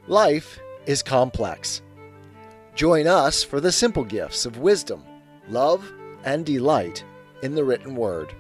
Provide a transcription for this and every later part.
Life is complex. Join us for the simple gifts of wisdom, love, and delight in the written word.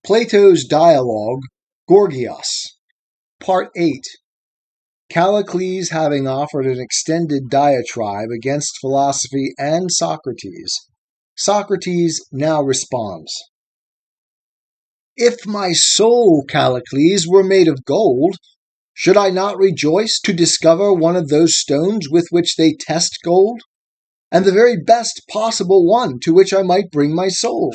Plato's Dialogue, Gorgias, Part 8. Callicles having offered an extended diatribe against philosophy and Socrates, Socrates now responds. If my soul, Callicles, were made of gold, should I not rejoice to discover one of those stones with which they test gold, and the very best possible one to which I might bring my soul?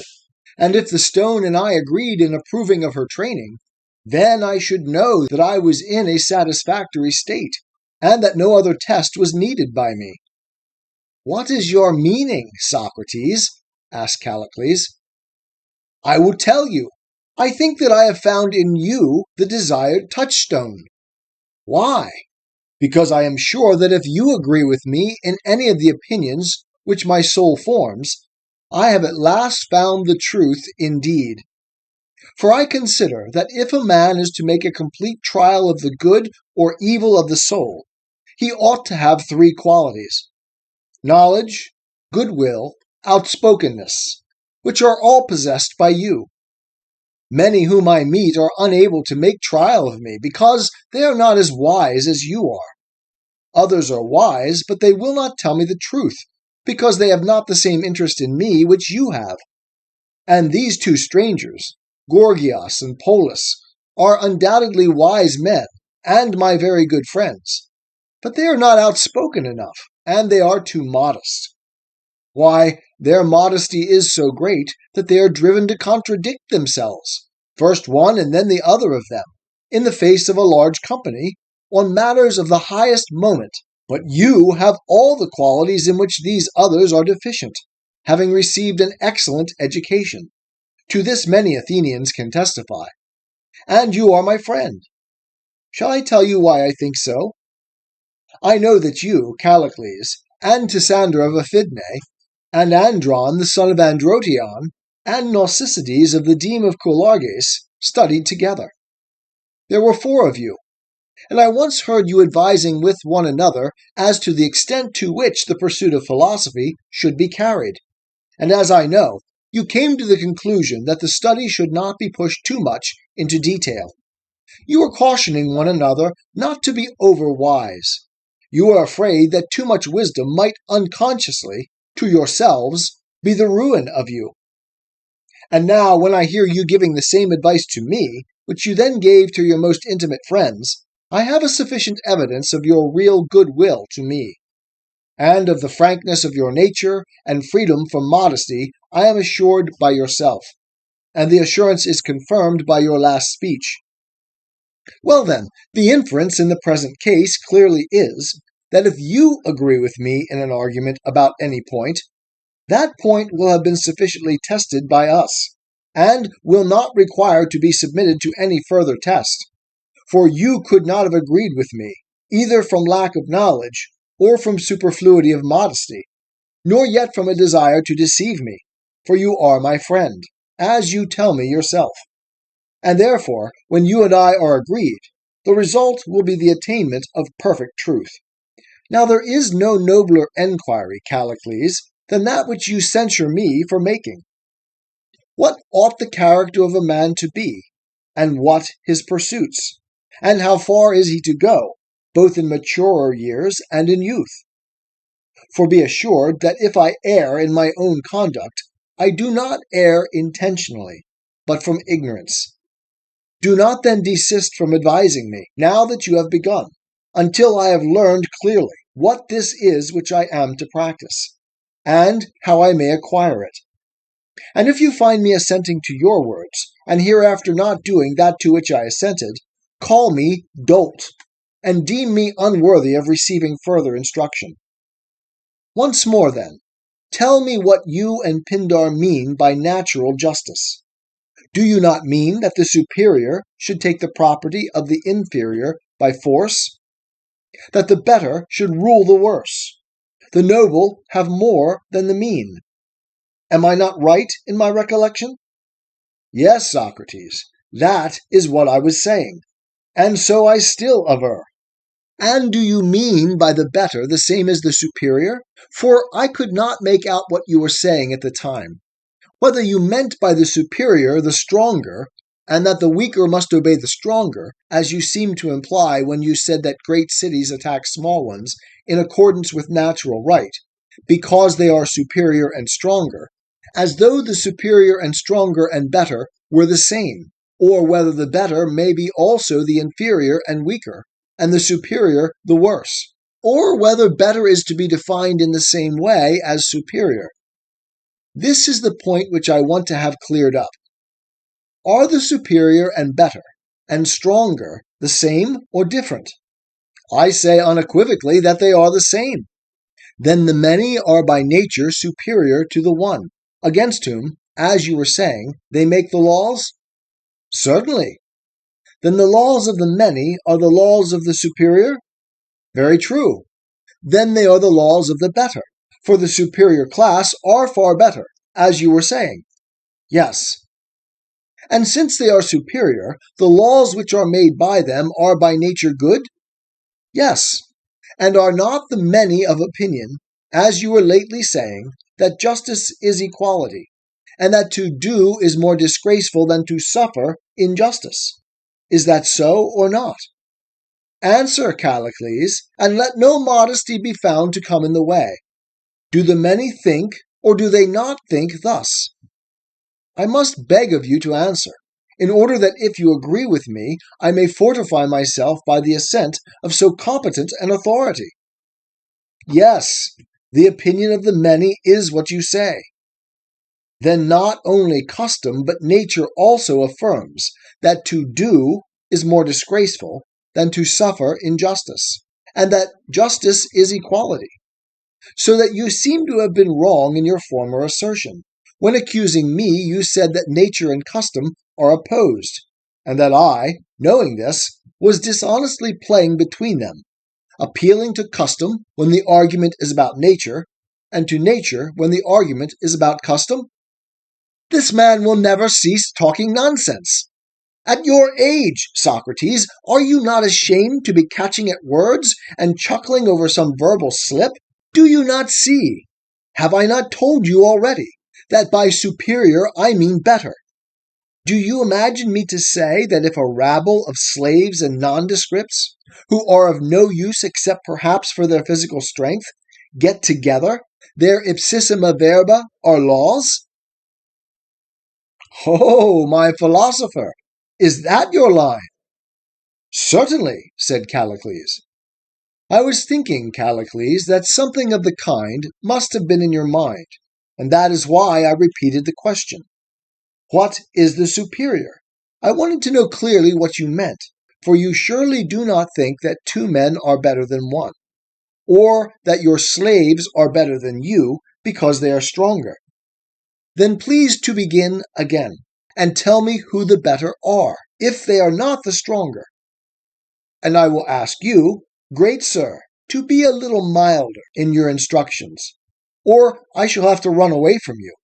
And if the stone and I agreed in approving of her training, then I should know that I was in a satisfactory state, and that no other test was needed by me. What is your meaning, Socrates? Asked Callicles. I will tell you. I think that I have found in you the desired touchstone. Why? Because I am sure that if you agree with me in any of the opinions which my soul forms, I have at last found the truth indeed. For I consider that if a man is to make a complete trial of the good or evil of the soul, he ought to have three qualities: knowledge, goodwill, outspokenness, which are all possessed by you. Many whom I meet are unable to make trial of me, because they are not as wise as you are. Others are wise, but they will not tell me the truth, because they have not the same interest in me which you have. And these two strangers, Gorgias and Polus, are undoubtedly wise men, and my very good friends. But they are not outspoken enough, and they are too modest. Why, their modesty is so great that they are driven to contradict themselves, first one and then the other of them, in the face of a large company, on matters of the highest moment. But you have all the qualities in which these others are deficient, having received an excellent education. To this many Athenians can testify. And you are my friend. Shall I tell you why I think so? I know that you, Callicles, and Tysander of Aphidne, and Andron the son of Androtion, and Narcissides of the deme of Colarges, studied together. There were 4 of you, and I once heard you advising with one another as to the extent to which the pursuit of philosophy should be carried. And as I know, you came to the conclusion that the study should not be pushed too much into detail. You were cautioning one another not to be overwise. You were afraid that too much wisdom might unconsciously, to yourselves, be the ruin of you. And now, when I hear you giving the same advice to me, which you then gave to your most intimate friends, I have a sufficient evidence of your real goodwill to me. And of the frankness of your nature and freedom from modesty I am assured by yourself, and the assurance is confirmed by your last speech. Well then, the inference in the present case clearly is that if you agree with me in an argument about any point, that point will have been sufficiently tested by us, and will not require to be submitted to any further test. For you could not have agreed with me, either from lack of knowledge, or from superfluity of modesty, nor yet from a desire to deceive me, for you are my friend, as you tell me yourself. And therefore, when you and I are agreed, the result will be the attainment of perfect truth. Now there is no nobler enquiry, Callicles, than that which you censure me for making. What ought the character of a man to be, and what his pursuits? And how far is he to go, both in maturer years and in youth? For be assured that if I err in my own conduct, I do not err intentionally, but from ignorance. Do not then desist from advising me, now that you have begun, until I have learned clearly what this is which I am to practice, and how I may acquire it. And if you find me assenting to your words, and hereafter not doing that to which I assented, call me dolt, and deem me unworthy of receiving further instruction. Once more, then, tell me what you and Pindar mean by natural justice. Do you not mean that the superior should take the property of the inferior by force? That the better should rule the worse? The noble have more than the mean? Am I not right in my recollection? Yes, Socrates, that is what I was saying. And so I still aver. And do you mean by the better the same as the superior? For I could not make out what you were saying at the time. Whether you meant by the superior the stronger, and that the weaker must obey the stronger, as you seemed to imply when you said that great cities attack small ones in accordance with natural right, because they are superior and stronger, as though the superior and stronger and better were the same, or whether the better may be also the inferior and weaker, and the superior the worse, or whether better is to be defined in the same way as superior. This is the point which I want to have cleared up. Are the superior and better and stronger the same or different? I say unequivocally that they are the same. Then the many are by nature superior to the one, against whom, as you were saying, they make the laws? Certainly. Then the laws of the many are the laws of the superior? Very true. Then they are the laws of the better, for the superior class are far better, as you were saying. Yes. And since they are superior, the laws which are made by them are by nature good? Yes. And are not the many of opinion, as you were lately saying, that justice is equality, and that to do is more disgraceful than to suffer injustice? Is that so or not? Answer, Callicles, and let no modesty be found to come in the way. Do the many think, or do they not think thus? I must beg of you to answer, in order that if you agree with me, I may fortify myself by the assent of so competent an authority. Yes, the opinion of the many is what you say. Then not only custom, but nature also affirms that to do is more disgraceful than to suffer injustice, and that justice is equality. So that you seem to have been wrong in your former assertion. When accusing me, you said that nature and custom are opposed, and that I, knowing this, was dishonestly playing between them, appealing to custom when the argument is about nature, and to nature when the argument is about custom? This man will never cease talking nonsense. At your age, Socrates, are you not ashamed to be catching at words and chuckling over some verbal slip? Do you not see? Have I not told you already that by superior I mean better? Do you imagine me to say that if a rabble of slaves and nondescripts, who are of no use except perhaps for their physical strength, get together, their ipsissima verba are laws? Oh, my philosopher, is that your line? Certainly, said Callicles. I was thinking, Callicles, that something of the kind must have been in your mind, and that is why I repeated the question. What is the superior? I wanted to know clearly what you meant, for you surely do not think that two men are better than one, or that your slaves are better than you because they are stronger. Then please to begin again, and tell me who the better are, if they are not the stronger. And I will ask you, great sir, to be a little milder in your instructions, or I shall have to run away from you.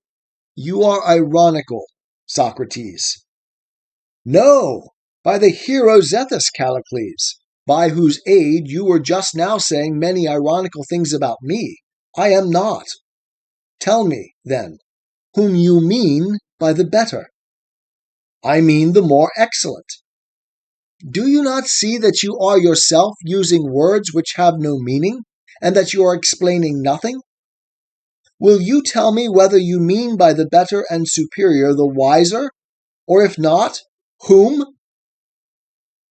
You are ironical, Socrates. No, by the hero Zethus, Callicles, by whose aid you were just now saying many ironical things about me. I am not. Tell me, then, whom you mean by the better. I mean the more excellent. Do you not see that you are yourself using words which have no meaning, and that you are explaining nothing? Will you tell me whether you mean by the better and superior the wiser, or if not, whom?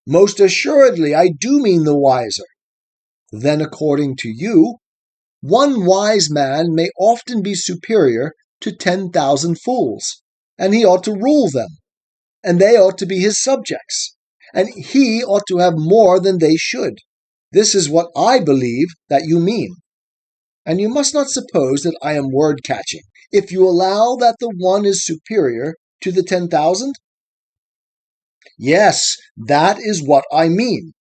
Most assuredly, I do mean the wiser. Then, according to you, one wise man may often be superior to 10,000 fools, and he ought to rule them, and they ought to be his subjects, and he ought to have more than they should. This is what I believe that you mean. And you must not suppose that I am word-catching, if you allow that the one is superior to the 10,000? Yes, that is what I mean,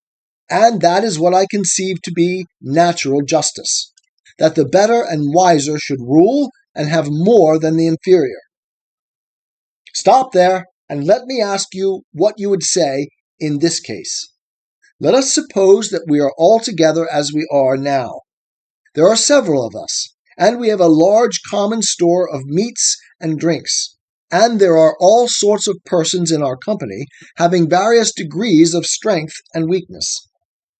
and that is what I conceive to be natural justice, that the better and wiser should rule and have more than the inferior. Stop there, and let me ask you what you would say in this case. Let us suppose that we are all together as we are now. There are several of us, and we have a large common store of meats and drinks, and there are all sorts of persons in our company having various degrees of strength and weakness.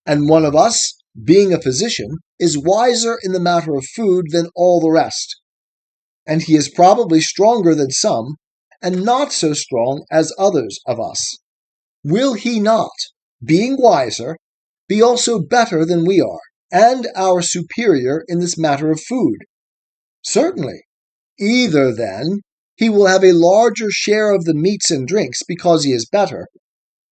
And one of us, being a physician, is wiser in the matter of food than all the rest. And he is probably stronger than some, and not so strong as others of us. Will he not, being wiser, be also better than we are, and our superior in this matter of food? Certainly. Either, then, he will have a larger share of the meats and drinks because he is better,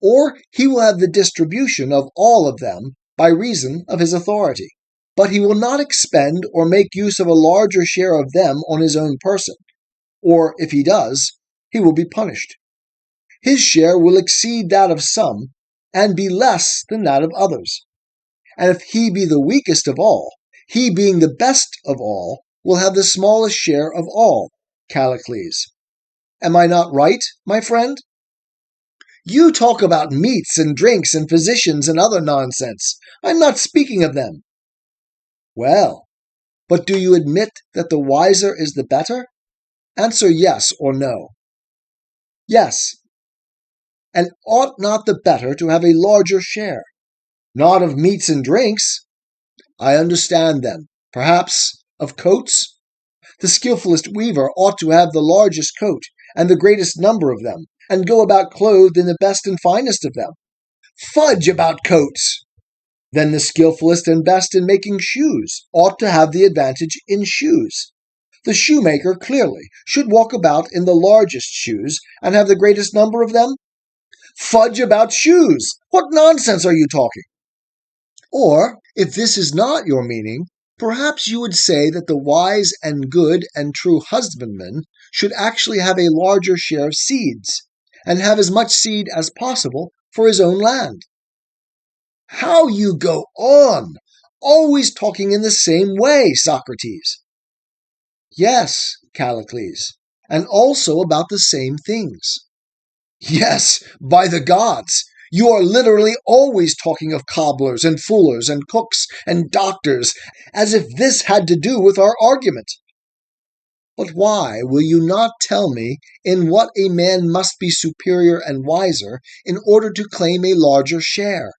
or he will have the distribution of all of them by reason of his authority. But he will not expend or make use of a larger share of them on his own person, or if he does, he will be punished. His share will exceed that of some, and be less than that of others. And if he be the weakest of all, he being the best of all, will have the smallest share of all, Callicles. Am I not right, my friend? You talk about meats and drinks and physicians and other nonsense. I'm not speaking of them. Well, but do you admit that the wiser is the better? Answer yes or no. Yes. And ought not the better to have a larger share? Not of meats and drinks. I understand then. Perhaps of coats? The skillfulest weaver ought to have the largest coat, and the greatest number of them, and go about clothed in the best and finest of them. Fudge about coats! Then the skillfulest and best in making shoes ought to have the advantage in shoes. The shoemaker, clearly, should walk about in the largest shoes, and have the greatest number of them. Fudge about shoes! What nonsense are you talking? Or, if this is not your meaning, perhaps you would say that the wise and good and true husbandman should actually have a larger share of seeds, and have as much seed as possible for his own land. How you go on! Always talking in the same way, Socrates. Yes, Callicles, and also about the same things. Yes, by the gods! You are literally always talking of cobblers and fullers and cooks and doctors, as if this had to do with our argument. But why will you not tell me in what a man must be superior and wiser in order to claim a larger share?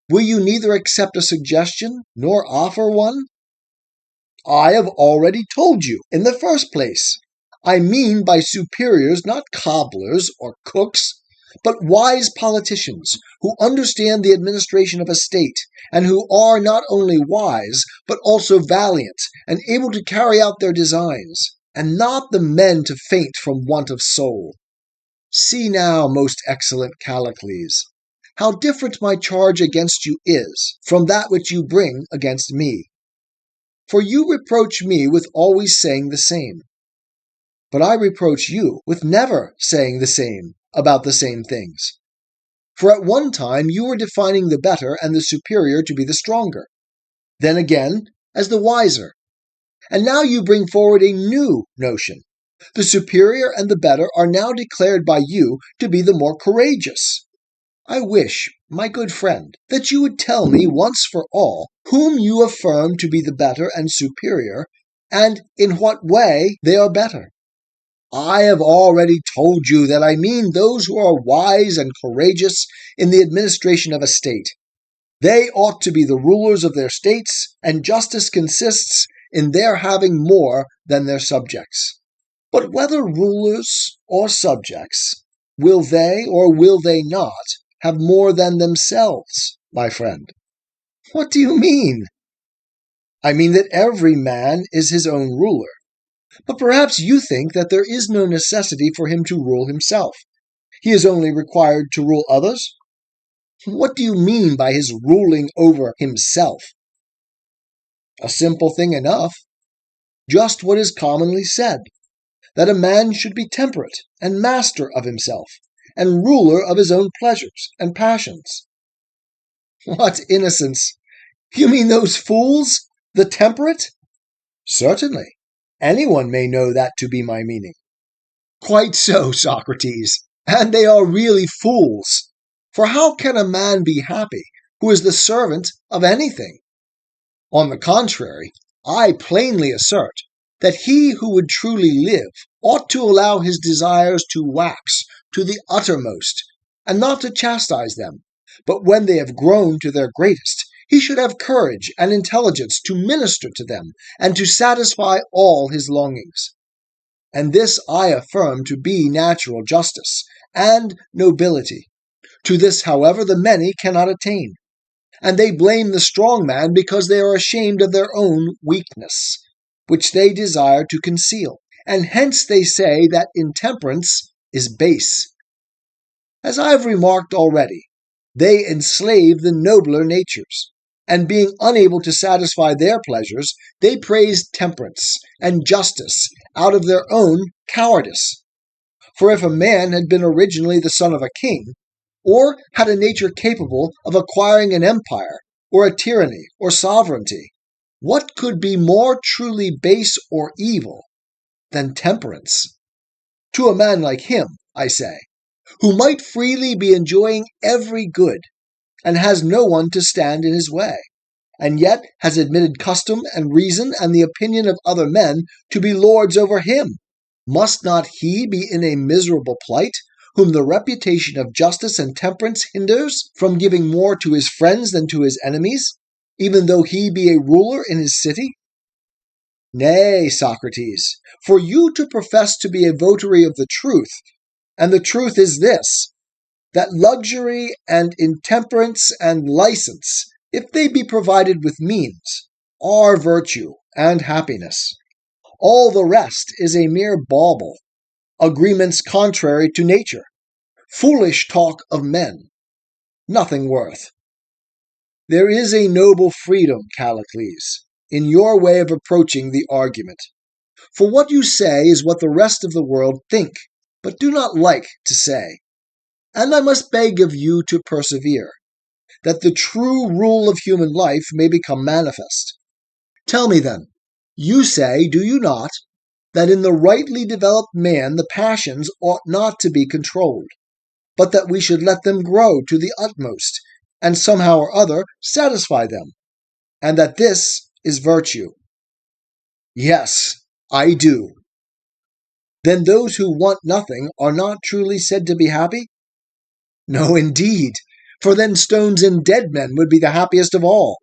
Will you neither accept a suggestion nor offer one? I have already told you, in the first place. I mean by superiors not cobblers or cooks, but wise politicians who understand the administration of a state, and who are not only wise, but also valiant, and able to carry out their designs, and not the men to faint from want of soul. See now, most excellent Callicles, how different my charge against you is from that which you bring against me. For you reproach me with always saying the same, but I reproach you with never saying the same about the same things. For at one time you were defining the better and the superior to be the stronger, then again as the wiser, and now you bring forward a new notion. The superior and the better are now declared by you to be the more courageous. I wish, my good friend, that you would tell me once for all whom you affirm to be the better and superior, and in what way they are better. I have already told you that I mean those who are wise and courageous in the administration of a state. They ought to be the rulers of their states, and justice consists in their having more than their subjects. But whether rulers or subjects, will they or will they not have more than themselves, my friend? What do you mean? I mean that every man is his own ruler. But perhaps you think that there is no necessity for him to rule himself. He is only required to rule others? What do you mean by his ruling over himself? A simple thing enough. Just what is commonly said, that a man should be temperate and master of himself, and ruler of his own pleasures and passions. What innocence! You mean those fools, the temperate? Certainly. Anyone may know that to be my meaning. Quite so, Socrates, and they are really fools. For how can a man be happy who is the servant of anything? On the contrary, I plainly assert that he who would truly live ought to allow his desires to wax to the uttermost, and not to chastise them, but when they have grown to their greatest, he should have courage and intelligence to minister to them and to satisfy all his longings. And this I affirm to be natural justice and nobility. To this, however, the many cannot attain, and they blame the strong man because they are ashamed of their own weakness, which they desire to conceal, and hence they say that intemperance is base. As I have remarked already, they enslave the nobler natures, and being unable to satisfy their pleasures, they praise temperance and justice out of their own cowardice. For if a man had been originally the son of a king, or had a nature capable of acquiring an empire, or a tyranny, or sovereignty, what could be more truly base or evil than temperance? To a man like him, I say, who might freely be enjoying every good, and has no one to stand in his way, and yet has admitted custom and reason and the opinion of other men to be lords over him, must not he be in a miserable plight, whom the reputation of justice and temperance hinders from giving more to his friends than to his enemies, even though he be a ruler in his city? Nay, Socrates, for you to profess to be a votary of the truth, and the truth is this, that luxury and intemperance and license, if they be provided with means, are virtue and happiness. All the rest is a mere bauble, agreements contrary to nature, foolish talk of men, nothing worth. There is a noble freedom, Callicles, in your way of approaching the argument. For what you say is what the rest of the world think, but do not like to say. And I must beg of you to persevere, that the true rule of human life may become manifest. Tell me then, you say, do you not, that in the rightly developed man the passions ought not to be controlled, but that we should let them grow to the utmost, and somehow or other satisfy them, and that this is virtue? Yes, I do. Then those who want nothing are not truly said to be happy? No, indeed, for then stones and dead men would be the happiest of all.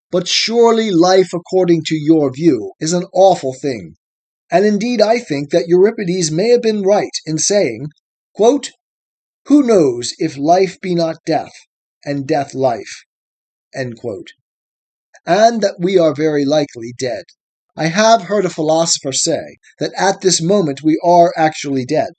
But surely life, according to your view, is an awful thing. And indeed I think that Euripides may have been right in saying, quote, "Who knows if life be not death, and death life," end quote, and that we are very likely dead. I have heard a philosopher say that at this moment we are actually dead,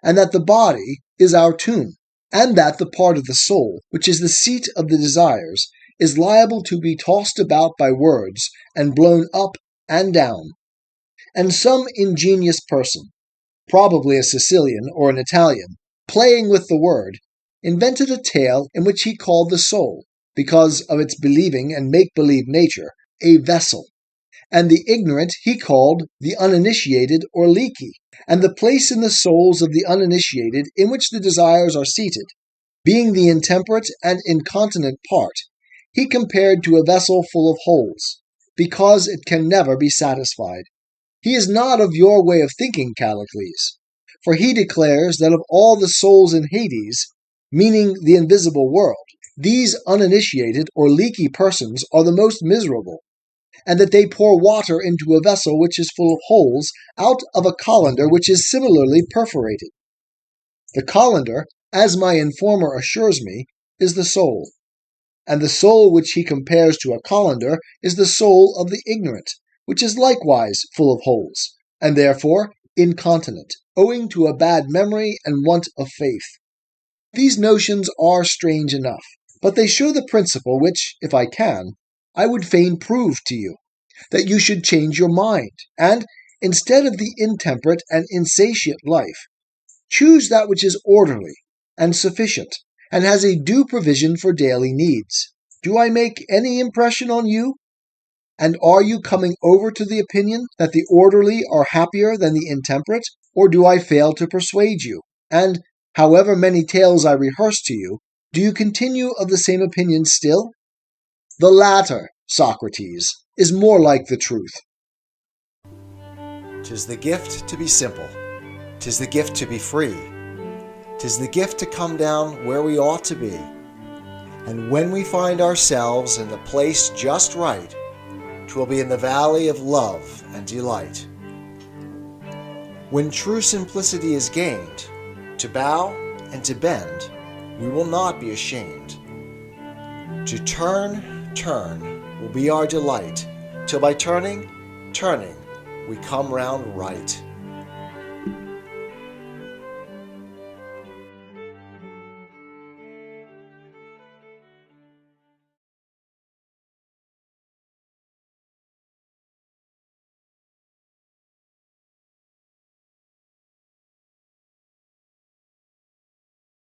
and that the body is our tomb, and that the part of the soul, which is the seat of the desires, is liable to be tossed about by words and blown up and down. And some ingenious person, probably a Sicilian or an Italian, playing with the word, invented a tale in which he called the soul, because of its believing and make-believe nature, a vessel, and the ignorant he called the uninitiated or leaky, and the place in the souls of the uninitiated in which the desires are seated, being the intemperate and incontinent part, he compared to a vessel full of holes, because it can never be satisfied. He is not of your way of thinking, Callicles, for he declares that of all the souls in Hades, meaning the invisible world, these uninitiated or leaky persons are the most miserable, and that they pour water into a vessel which is full of holes out of a colander which is similarly perforated. The colander, as my informer assures me, is the soul, and the soul which he compares to a colander is the soul of the ignorant, which is likewise full of holes, and therefore incontinent, owing to a bad memory and want of faith. These notions are strange enough, but they show the principle which, if I can, I would fain prove to you, that you should change your mind, and, instead of the intemperate and insatiate life, choose that which is orderly and sufficient, and has a due provision for daily needs. Do I make any impression on you? And are you coming over to the opinion that the orderly are happier than the intemperate, or do I fail to persuade you? And, however many tales I rehearse to you, Do you continue of the same opinion still? The latter, Socrates, is more like the truth. 'Tis the gift to be simple. 'Tis the gift to be free. 'Tis the gift to come down where we ought to be. And when we find ourselves in the place just right, 'twill be in the valley of love and delight. When true simplicity is gained, to bow and to bend, we will not be ashamed. To turn will be our delight, till by turning, we come round right.